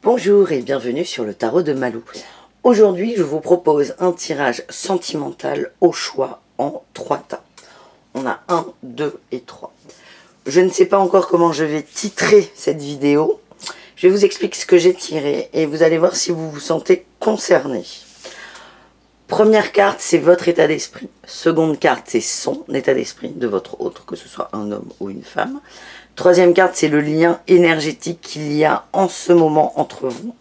Bonjour et bienvenue sur le tarot de Malou. Aujourd'hui, je vous propose un tirage sentimental au choix en 3 tas. On a 1, 2 et 3. Je ne sais pas encore comment je vais titrer cette vidéo. Je vais vous expliquer ce que j'ai tiré et vous allez voir si vous vous sentez concerné. Première carte, c'est votre état d'esprit. Seconde carte, c'est son état d'esprit de votre autre, que ce soit un homme ou une femme. Troisième carte, c'est le lien énergétique qu'il y a en ce moment entre vous.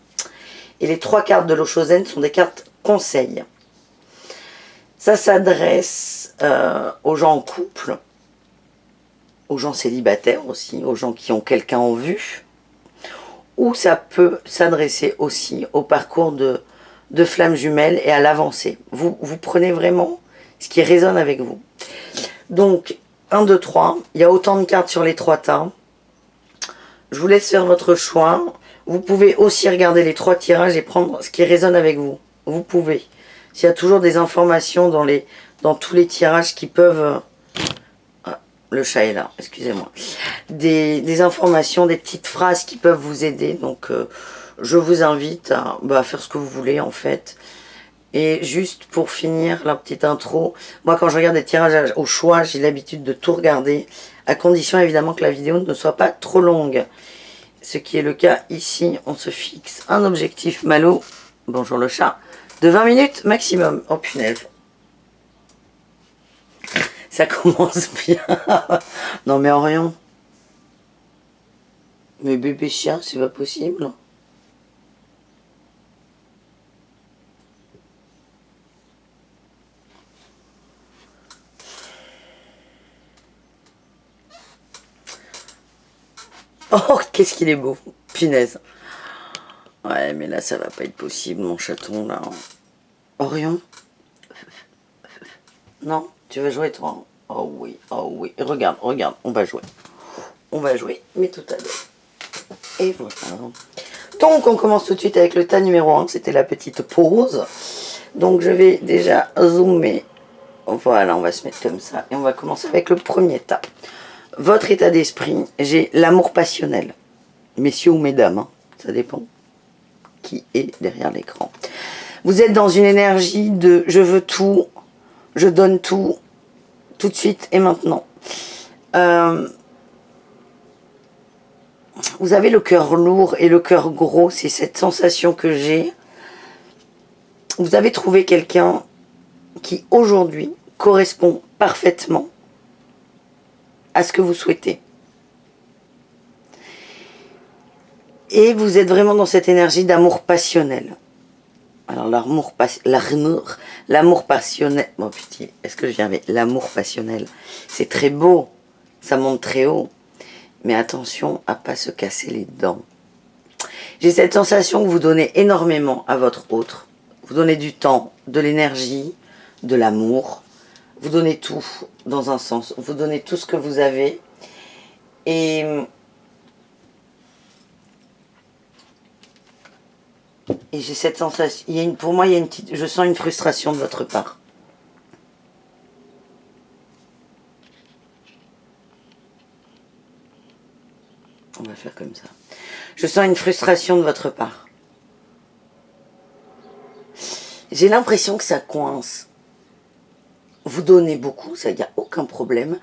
Et les 3 cartes de l'Oshozen sont des cartes conseils. Ça s'adresse aux gens en couple, aux gens célibataires aussi, aux gens qui ont quelqu'un en vue. Ou ça peut s'adresser aussi au parcours de flammes jumelles et à l'avancée. Vous prenez vraiment ce qui résonne avec vous. Donc, 1, 2, 3. Il y a autant de cartes sur les 3 tas. Je vous laisse faire votre choix. Vous pouvez aussi regarder les 3 tirages et prendre ce qui résonne avec vous. Vous pouvez. S'il y a toujours des informations dans tous les tirages qui peuvent... Ah, le chat est là, excusez-moi. Des informations, des petites phrases qui peuvent vous aider. Donc, je vous invite à faire ce que vous voulez en fait. Et juste pour finir la petite intro, moi quand je regarde des tirages au choix, j'ai l'habitude de tout regarder, à condition évidemment que la vidéo ne soit pas trop longue. Ce qui est le cas ici, on se fixe un objectif Malou, bonjour le chat, de 20 minutes maximum. Oh punaise. Ça commence bien. Non mais Orion. Mais bébé chien, c'est pas possible. Oh, qu'est-ce qu'il est beau. Punaise. Ouais, mais là, ça va pas être possible, mon chaton, là. Orion? Non? Tu veux jouer, toi? Oh oui, oh oui. Regarde, regarde, on va jouer. On va jouer, mais tout à l'heure. Et voilà. Donc, on commence tout de suite avec le tas numéro 1. C'était la petite pause. Donc, je vais déjà zoomer. Voilà, on va se mettre comme ça. Et on va commencer avec le premier tas. Votre état d'esprit, j'ai l'amour passionnel. Messieurs ou mesdames, hein, ça dépend qui est derrière l'écran. Vous êtes dans une énergie de je veux tout, je donne tout de suite et maintenant. Vous avez le cœur lourd et le cœur gros, c'est cette sensation que j'ai. Vous avez trouvé quelqu'un qui aujourd'hui correspond parfaitement à ce que vous souhaitez. Et vous êtes vraiment dans cette énergie d'amour passionnel. Alors l'amour passionnel, bon putain, est-ce que je viens avec l'amour passionnel? C'est très beau, ça monte très haut, mais attention à pas se casser les dents. J'ai cette sensation que vous donnez énormément à votre autre. Vous donnez du temps, de l'énergie, de l'amour. Vous donnez tout dans un sens. Vous donnez tout ce que vous avez. Et j'ai cette sensation. Pour moi, je sens une frustration de votre part. On va faire comme ça. Je sens une frustration de votre part. J'ai l'impression que ça coince. Vous donnez beaucoup, ça, il n'y a aucun problème.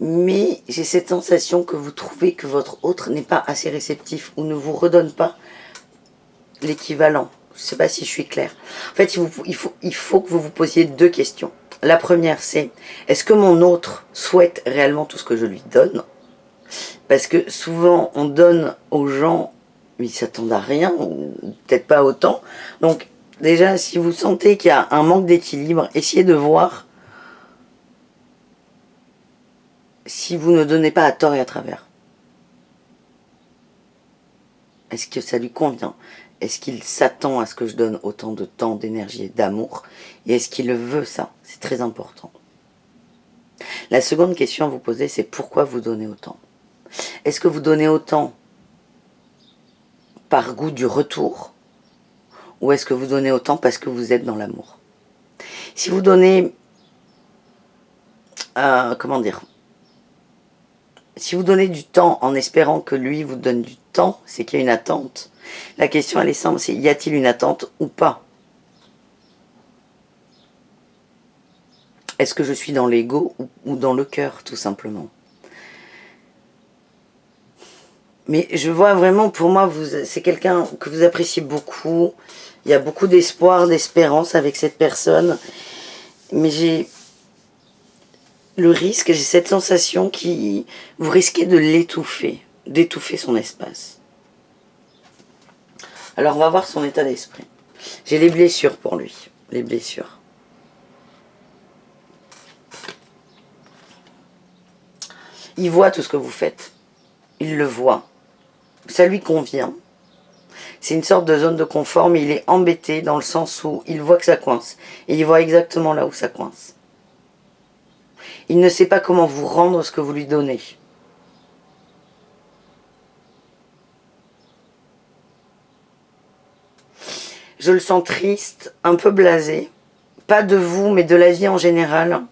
Mais j'ai cette sensation que vous trouvez que votre autre n'est pas assez réceptif ou ne vous redonne pas l'équivalent. Je ne sais pas si je suis claire. En fait, il faut que vous vous posiez 2 questions. La première, c'est est-ce que mon autre souhaite réellement tout ce que je lui donne? Parce que souvent, on donne aux gens, mais ils s'attendent à rien, ou peut-être pas autant. Donc, déjà, si vous sentez qu'il y a un manque d'équilibre, essayez de voir si vous ne donnez pas à tort et à travers. Est-ce que ça lui convient? Est-ce qu'il s'attend à ce que je donne autant de temps, d'énergie et d'amour? Et est-ce qu'il veut ça? C'est très important. La seconde question à vous poser, c'est pourquoi vous donnez autant? Est-ce que vous donnez autant par goût du retour? Ou est-ce que vous donnez autant parce que vous êtes dans l'amour? Si vous donnez... comment dire? Si vous donnez du temps en espérant que lui vous donne du temps, c'est qu'il y a une attente. La question, elle est simple, c'est y a-t-il une attente ou pas? Est-ce que je suis dans l'ego ou dans le cœur, tout simplement? Mais je vois vraiment, pour moi, c'est quelqu'un que vous appréciez beaucoup. Il y a beaucoup d'espoir, d'espérance avec cette personne. Mais j'ai le risque, j'ai cette sensation qui vous risquez de l'étouffer, d'étouffer son espace. Alors on va voir son état d'esprit. J'ai les blessures pour lui, les blessures. Il voit tout ce que vous faites. Il le voit. Ça lui convient. C'est une sorte de zone de confort, mais il est embêté dans le sens où il voit que ça coince. Et il voit exactement là où ça coince. Il ne sait pas comment vous rendre ce que vous lui donnez. Je le sens triste, un peu blasé. Pas de vous, mais de la vie en général.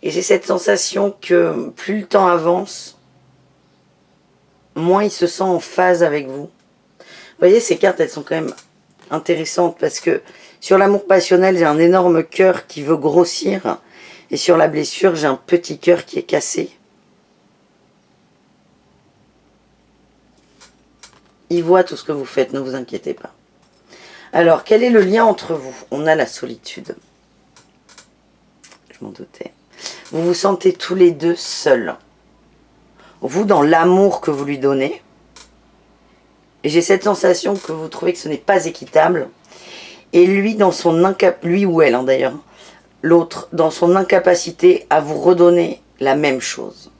Et j'ai cette sensation que plus le temps avance, moins il se sent en phase avec vous. Vous voyez, ces cartes, elles sont quand même intéressantes parce que sur l'amour passionnel, j'ai un énorme cœur qui veut grossir. Et sur la blessure, j'ai un petit cœur qui est cassé. Il voit tout ce que vous faites, ne vous inquiétez pas. Alors, quel est le lien entre vous? On a la solitude. Je m'en doutais. Vous vous sentez tous les deux seuls. Vous, dans l'amour que vous lui donnez. Et j'ai cette sensation que vous trouvez que ce n'est pas équitable. Et lui, dans son lui ou elle, hein, d'ailleurs, l'autre, dans son incapacité à vous redonner la même chose.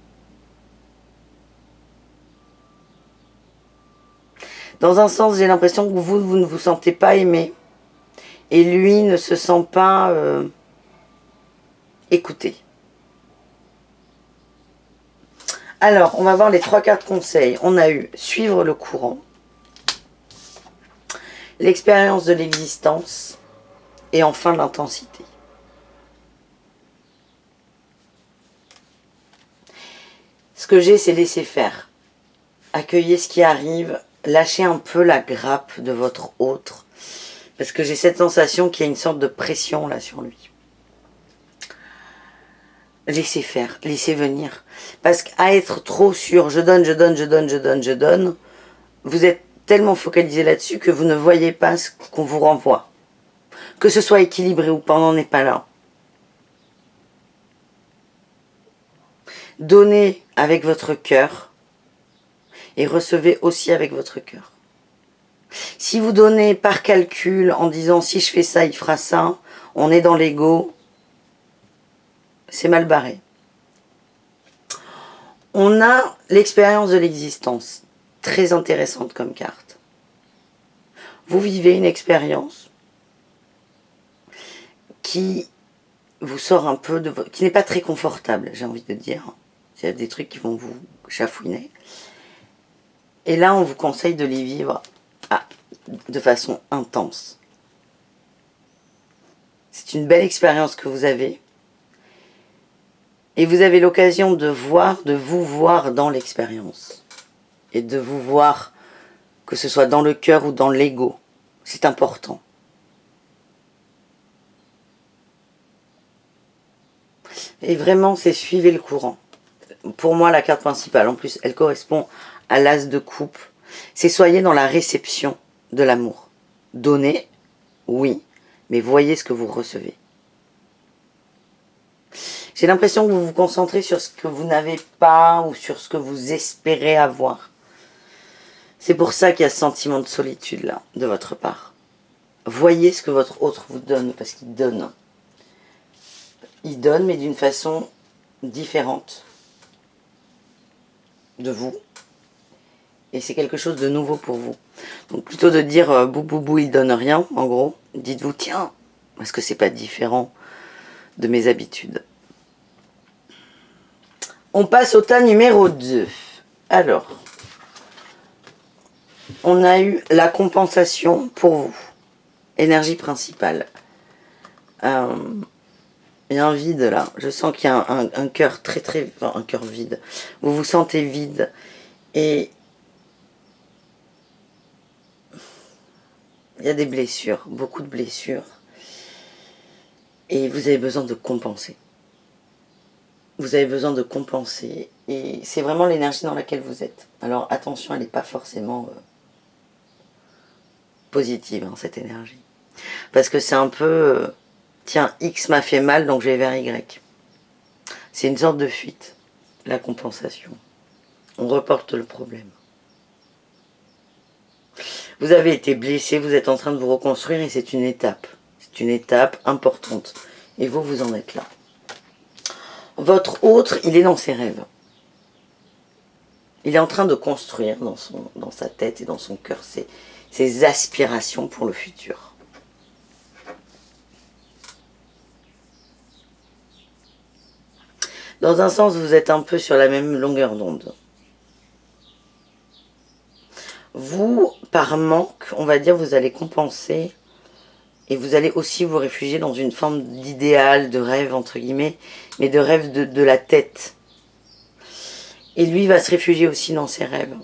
Dans un sens, j'ai l'impression que vous ne vous sentez pas aimé. Et lui ne se sent pas écouté. Alors, on va voir les 3 cartes conseils. On a eu suivre le courant, l'expérience de l'existence et enfin l'intensité. Ce que j'ai, c'est laisser faire. Accueillez ce qui arrive, lâchez un peu la grappe de votre autre. Parce que j'ai cette sensation qu'il y a une sorte de pression là sur lui. Laissez faire, laissez venir. Parce qu'à être trop sûr, je donne, je donne, je donne, je donne, je donne, vous êtes tellement focalisé là-dessus que vous ne voyez pas ce qu'on vous renvoie. Que ce soit équilibré ou pas, on n'en est pas là. Donnez avec votre cœur et recevez aussi avec votre cœur. Si vous donnez par calcul en disant si je fais ça, il fera ça, on est dans l'ego, c'est mal barré. On a l'expérience de l'existence, très intéressante comme carte. Vous vivez une expérience qui vous sort un peu de qui n'est pas très confortable, j'ai envie de dire. Il y a des trucs qui vont vous chafouiner. Et là, on vous conseille de les vivre de façon intense. C'est une belle expérience que vous avez. Et vous avez l'occasion de vous voir dans l'expérience. Et de vous voir, que ce soit dans le cœur ou dans l'ego. C'est important. Et vraiment, c'est suivez le courant. Pour moi, la carte principale, en plus, elle correspond à l'as de coupe. C'est soyez dans la réception de l'amour. Donnez, oui, mais voyez ce que vous recevez. J'ai l'impression que vous vous concentrez sur ce que vous n'avez pas ou sur ce que vous espérez avoir. C'est pour ça qu'il y a ce sentiment de solitude là, de votre part. Voyez ce que votre autre vous donne, parce qu'il donne. Il donne, mais d'une façon différente de vous. Et c'est quelque chose de nouveau pour vous. Donc plutôt de dire bou bou bou, il donne rien, en gros, dites-vous tiens, est-ce que c'est pas différent de mes habitudes? On passe au tas numéro 2. Alors, on a eu la compensation pour vous. Énergie principale. Il y a un vide là. Je sens qu'il y a un cœur enfin, un cœur vide. Vous vous sentez vide. Et il y a des blessures, beaucoup de blessures. Et vous avez besoin de compenser. Vous avez besoin de compenser. Et c'est vraiment l'énergie dans laquelle vous êtes. Alors attention, elle n'est pas forcément positive, hein, cette énergie. Parce que c'est un peu... tiens, X m'a fait mal, donc je vais vers Y. C'est une sorte de fuite, la compensation. On reporte le problème. Vous avez été blessé, vous êtes en train de vous reconstruire et c'est une étape. C'est une étape importante. Et vous, vous en êtes là. Votre autre, il est dans ses rêves. Il est en train de construire dans sa tête et dans son cœur ses aspirations pour le futur. Dans un sens, vous êtes un peu sur la même longueur d'onde. Vous, par manque, on va dire, vous allez compenser et vous allez aussi vous réfugier dans une forme d'idéal, de rêve, entre guillemets, mais de rêve de la tête. Et lui va se réfugier aussi dans ses rêves.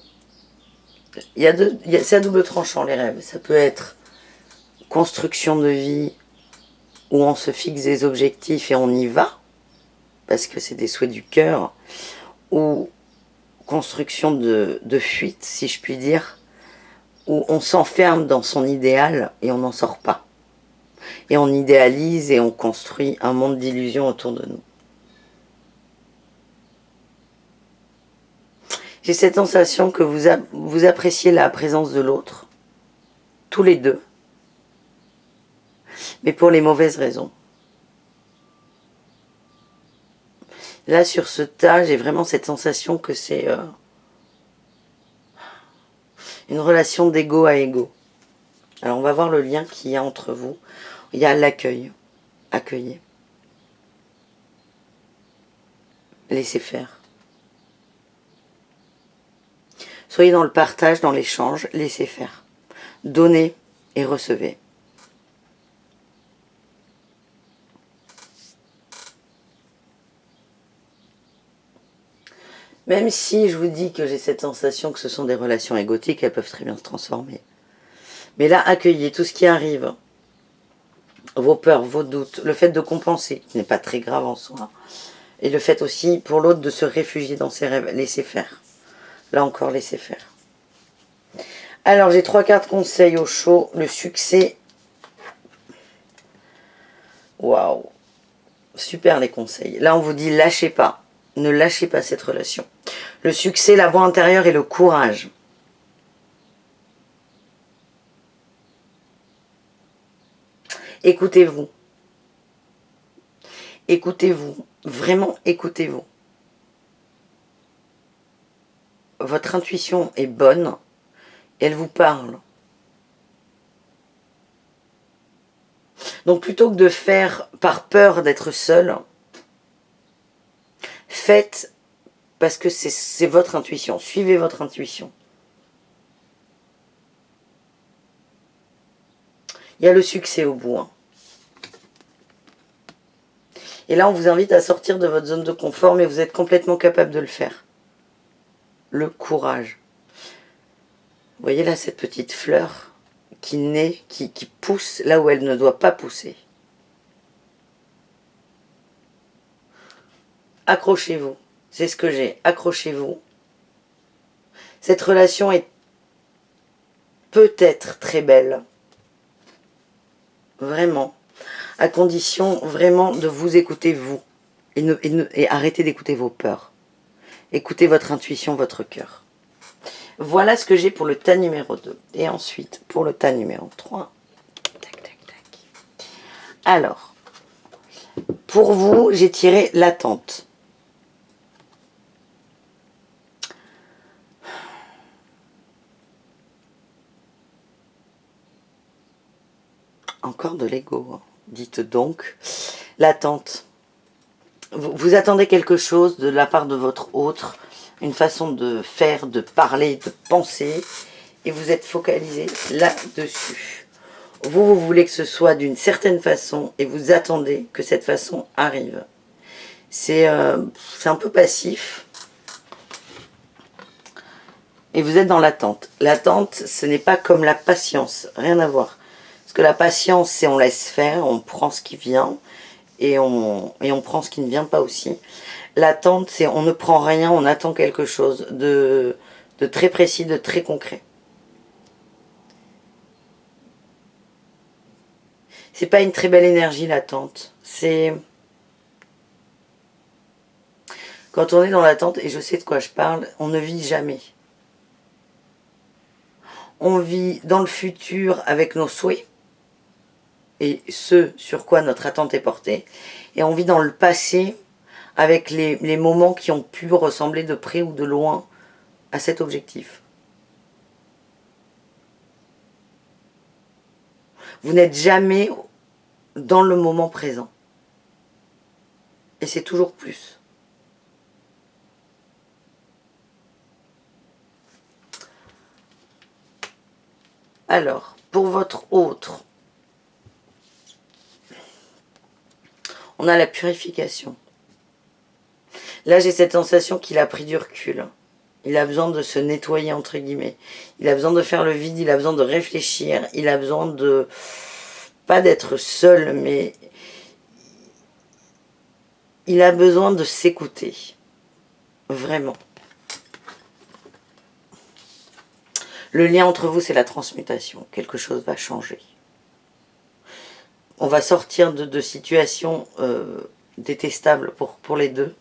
C'est à double tranchant, les rêves. Ça peut être construction de vie où on se fixe des objectifs et on y va, parce que c'est des souhaits du cœur, ou construction de fuite, si je puis dire, où on s'enferme dans son idéal et on n'en sort pas. Et on idéalise et on construit un monde d'illusions autour de nous. J'ai cette sensation que vous appréciez la présence de l'autre, tous les deux, mais pour les mauvaises raisons. Là, sur ce tas, j'ai vraiment cette sensation que c'est une relation d'égo à égo. Alors, on va voir le lien qu'il y a entre vous. Il y a l'accueil. Accueillez. Laissez faire. Soyez dans le partage, dans l'échange. Laissez faire. Donnez et recevez. Même si je vous dis que j'ai cette sensation que ce sont des relations égotiques, elles peuvent très bien se transformer. Mais là, accueillez tout ce qui arrive. Vos peurs, vos doutes, le fait de compenser, qui n'est pas très grave en soi. Et le fait aussi, pour l'autre, de se réfugier dans ses rêves. Laissez faire. Là encore, laissez faire. Alors, j'ai 3 cartes conseils au chaud. Le succès. Waouh. Super les conseils. Là, on vous dit, lâchez pas. Ne lâchez pas cette relation. Le succès, la voix intérieure et le courage. Écoutez-vous. Écoutez-vous. Vraiment, écoutez-vous. Votre intuition est bonne. Elle vous parle. Donc, plutôt que de faire par peur d'être seul, faites parce que c'est votre intuition. Suivez votre intuition. Il y a le succès au bout. Hein. Et là, on vous invite à sortir de votre zone de confort, mais vous êtes complètement capable de le faire. Le courage. Vous voyez là cette petite fleur qui naît, qui pousse là où elle ne doit pas pousser. Accrochez-vous. C'est ce que j'ai. Accrochez-vous. Cette relation est peut-être très belle. Vraiment. À condition vraiment de vous écouter vous. Et arrêtez d'écouter vos peurs. Écoutez votre intuition, votre cœur. Voilà ce que j'ai pour le tas numéro 2. Et ensuite, pour le tas numéro 3. Tac, tac, tac. Alors, pour vous, j'ai tiré l'attente. Encore de l'ego. Hein. Dites donc. L'attente. Vous attendez quelque chose de la part de votre autre. Une façon de faire, de parler, de penser. Et vous êtes focalisé là-dessus. vous voulez que ce soit d'une certaine façon et vous attendez que cette façon arrive. C'est un peu passif. Et vous êtes dans l'attente. L'attente, ce n'est pas comme la patience, rien à voir. Parce que la patience, c'est on laisse faire, on prend ce qui vient et on prend ce qui ne vient pas aussi. L'attente, c'est on ne prend rien, on attend quelque chose de très précis, de très concret. C'est pas une très belle énergie, l'attente. C'est... Quand on est dans l'attente, et je sais de quoi je parle, on ne vit jamais. On vit dans le futur avec nos souhaits, et ce sur quoi notre attente est portée. Et on vit dans le passé avec les moments qui ont pu ressembler de près ou de loin à cet objectif. Vous n'êtes jamais dans le moment présent. Et c'est toujours plus. Alors, pour votre autre, on a la purification. Là, j'ai cette sensation qu'il a pris du recul. Il a besoin de se nettoyer, entre guillemets. Il a besoin de faire le vide, il a besoin de réfléchir, il a besoin de... pas d'être seul, mais... il a besoin de s'écouter. Vraiment. Le lien entre vous, c'est la transmutation. Quelque chose va changer. On va sortir de situations détestables pour les deux.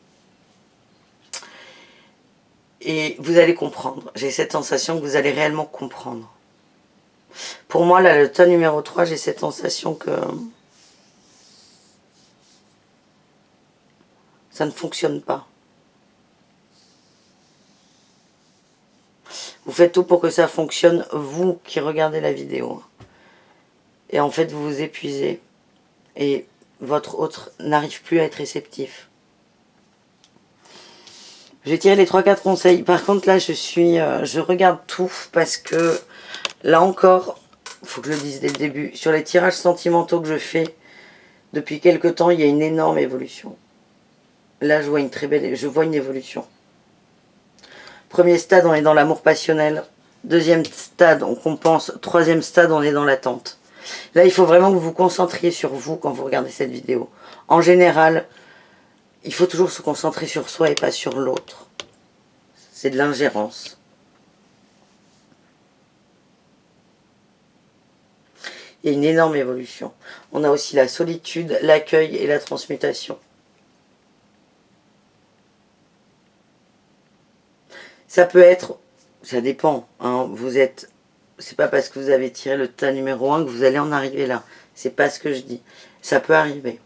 Et vous allez comprendre. J'ai cette sensation que vous allez réellement comprendre. Pour moi, là, le tas numéro 3, j'ai cette sensation que ça ne fonctionne pas. Vous faites tout pour que ça fonctionne, vous qui regardez la vidéo. Et en fait, vous vous épuisez. Et votre autre n'arrive plus à être réceptif. Je vais tirer les 3-4 conseils. Par contre, là, je regarde tout parce que, là encore, il faut que je le dise dès le début, sur les tirages sentimentaux que je fais, depuis quelque temps, il y a une énorme évolution. Là, je vois une évolution. Premier stade, on est dans l'amour passionnel. Deuxième stade, on compense. Troisième stade, on est dans l'attente. Là, il faut vraiment que vous vous concentriez sur vous quand vous regardez cette vidéo. En général, il faut toujours se concentrer sur soi et pas sur l'autre. C'est de l'ingérence. Il y a une énorme évolution. On a aussi la solitude, l'accueil et la transmutation. Ça peut être, ça dépend, hein, c'est pas parce que vous avez tiré le tas numéro 1 que vous allez en arriver là. C'est pas ce que je dis. Ça peut arriver.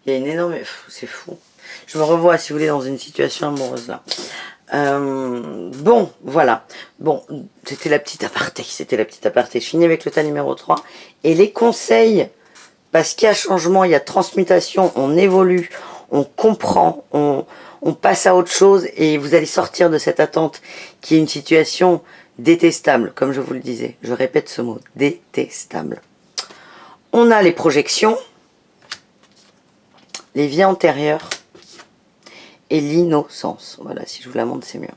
Il y a une énorme... C'est fou. Je me revois, si vous voulez, dans une situation amoureuse là. Bon, voilà. Bon, c'était la petite aparté. Je finis avec le tas numéro 3. Et les conseils, parce qu'il y a changement, il y a transmutation, on évolue, on comprend, on passe à autre chose et vous allez sortir de cette attente qui est une situation détestable, comme je vous le disais. Je répète ce mot, détestable. On a les projections, les vies antérieures et l'innocence. Voilà, si je vous la montre, c'est mieux.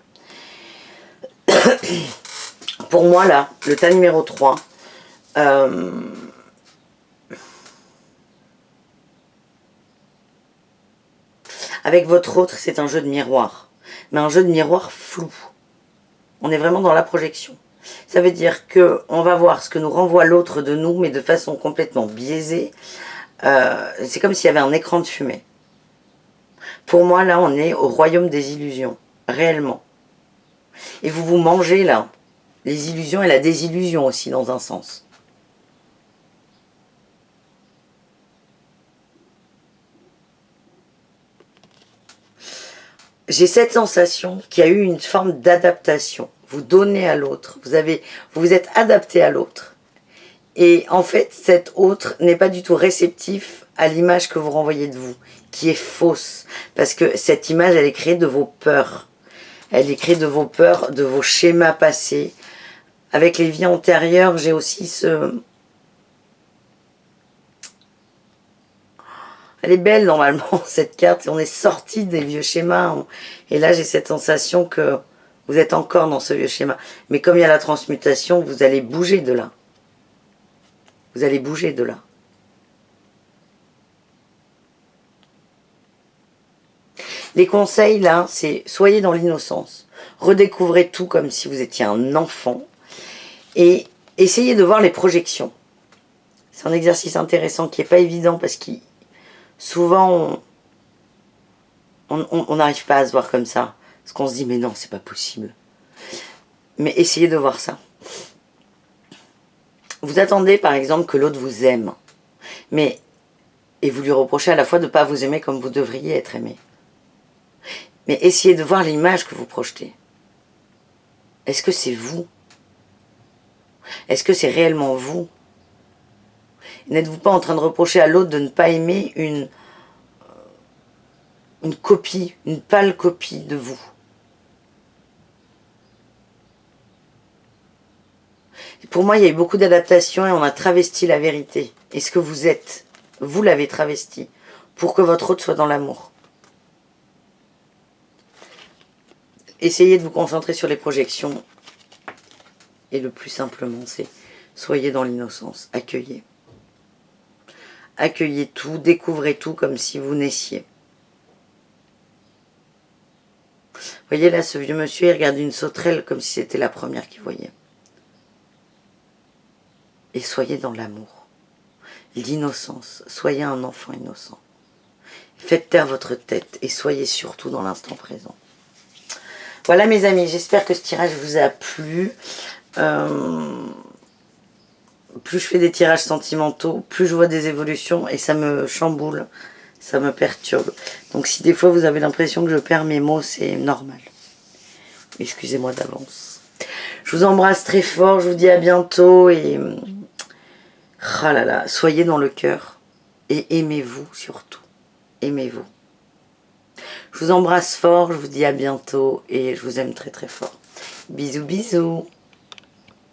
Pour moi, là, le tas numéro 3, avec votre autre, c'est un jeu de miroir. Mais un jeu de miroir flou. On est vraiment dans la projection. Ça veut dire qu'on va voir ce que nous renvoie l'autre de nous, mais de façon complètement biaisée. C'est comme s'il y avait un écran de fumée. Pour moi, là, on est au royaume des illusions. Réellement. Et vous vous mangez, là. Les illusions et la désillusion aussi, dans un sens. J'ai cette sensation qu'il y a eu une forme d'adaptation. Vous donnez à l'autre. Vous vous êtes adapté à l'autre. Et en fait, cet autre n'est pas du tout réceptif à l'image que vous renvoyez de vous, qui est fausse. Parce que cette image, elle est créée de vos peurs. Elle est créée de vos peurs, de vos schémas passés. Avec les vies antérieures, j'ai aussi ce... Elle est belle normalement, cette carte. On est sorti des vieux schémas. Et là, j'ai cette sensation que vous êtes encore dans ce vieux schéma. Mais comme il y a la transmutation, vous allez bouger de là. Vous allez bouger de là. Les conseils, là, c'est soyez dans l'innocence. Redécouvrez tout comme si vous étiez un enfant. Et essayez de voir les projections. C'est un exercice intéressant qui n'est pas évident parce que souvent, on n'arrive pas à se voir comme ça. Parce qu'on se dit, mais non, c'est pas possible. Mais essayez de voir ça. Vous attendez, par exemple, que l'autre vous aime. Et vous lui reprochez à la fois de ne pas vous aimer comme vous devriez être aimé. Mais essayez de voir l'image que vous projetez. Est-ce que c'est vous? Est-ce que c'est réellement vous? N'êtes-vous pas en train de reprocher à l'autre de ne pas aimer une copie, une pâle copie de vous? Pour moi, il y a eu beaucoup d'adaptations et on a travesti la vérité. Et ce que vous êtes, vous l'avez travesti pour que votre autre soit dans l'amour. Essayez de vous concentrer sur les projections. Et le plus simplement, c'est soyez dans l'innocence. Accueillez. Accueillez tout, découvrez tout comme si vous naissiez. Vous voyez là, ce vieux monsieur, il regarde une sauterelle comme si c'était la première qu'il voyait. Et soyez dans l'amour. L'innocence. Soyez un enfant innocent. Faites taire votre tête et soyez surtout dans l'instant présent. Voilà mes amis, j'espère que ce tirage vous a plu. Plus je fais des tirages sentimentaux, plus je vois des évolutions et ça me chamboule, ça me perturbe. Donc si des fois vous avez l'impression que je perds mes mots, c'est normal. Excusez-moi d'avance. Je vous embrasse très fort, je vous dis à bientôt et... Ah là là, soyez dans le cœur et aimez-vous surtout. Aimez-vous. Je vous embrasse fort, je vous dis à bientôt et je vous aime très très fort. Bisous bisous.